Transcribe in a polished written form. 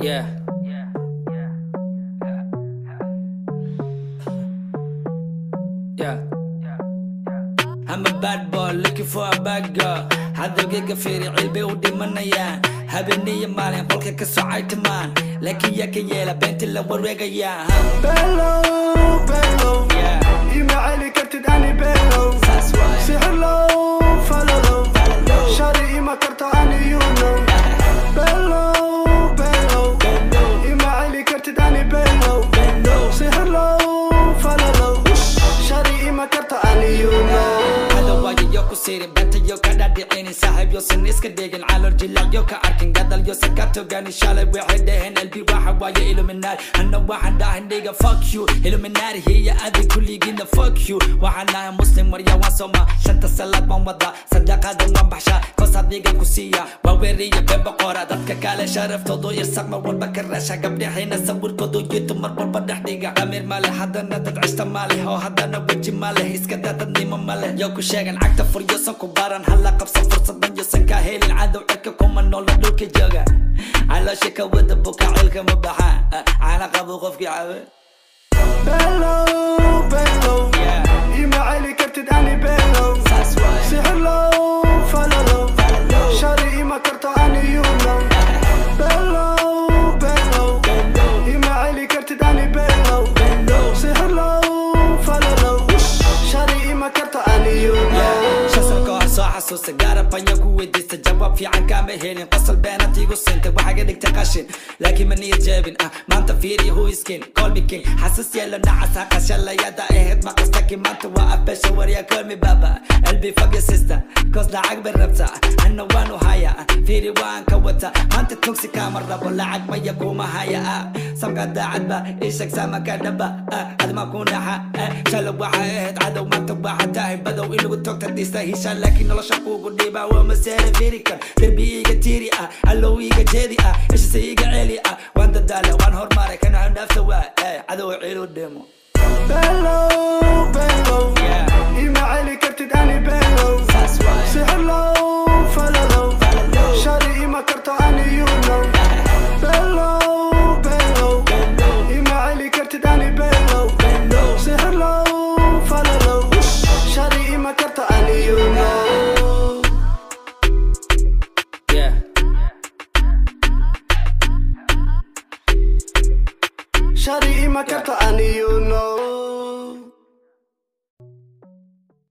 Yeah. Yeah. I'm a bad boy looking for a bad girl. hadalkayga fiiricil bay u dhimanayaan habeenniyo maalin qolka ka socay tamaan laakiin yaa ka yeela beenta la wareegayaan bellow ima celi kartid ani bellow sixirlow falalow shari ima karta ani you know bellow ima celi kartid ani bellow sixirlow falalow shari ima karta ani you know yo ku sirin banta yo ka dhadhicinin saaxiib yo san iska dhigin calool jilac yo ka arkin gadal yo sakato gani shalay waxay dhaheen albi waxa waaye illuminati anna waxaan dhahay nigga fuck you illuminati hiya adi kulligiina fuck you waxaan nahay muslim marya waan sooma shanta salaad baan wada sadaqada waan baxshaa koos adiga ku siiya waa weeriya been boqora dadka kale sharaftoodu irsaq mar walba ka raasha gabdhaxiina sawirkoodu yito mar walba dhex dhiga amir male haddana dad cishta male oo haddana weji male iska dadadnimo male yo ku sheegan cagta furyosan ku baran hala qabsan fursadan yosan ka helin cadow cirka kuma noola dhulka jooga caloosha ka wada buka cilka ma baxa caana qabo qofkii cawe bellow ima celi kartid ani bellow sixirlow falalow shari ima karta ani you know bellow ima celi kartid ani bellow sixirlow falalow shari ima karta ani you know xasuusta gaarabanyo ku weydiista jawaab fiican kaama helin qosol beenaad igu sintay waxaa ga dhigtay qashin laakiin ma niyad jeebin maanta fiiri who is king call me king xasuus yeelo nacas haqashalayada ahayd maqastaki maanta waa afbesha warya call me baba qalbi fuck your sister cause lacag bay rabtaa anna waanu haya fiiri waan ka wata maanta tugsi kaama rabo lacag maya kuma haya samka daacad ba ishag sama ka dhaba adma ku naxa shala waxa ahayd cadow maanta waxa tahay badow in lagu togta dhista hisha laakiin nolosha kugu dhiba waa masaala firikan darbi iga tiri allow iga jeedi ishisa iga celi waan dadaala waan hormaray kana handhaafta waa cadow ciilu dhimo bellow ima celi kartid ani bellow sixirlow falalow shari ima karta ani you know bellow ima celi kartid ani bellow sixirlow falalow shari ima karta ani you know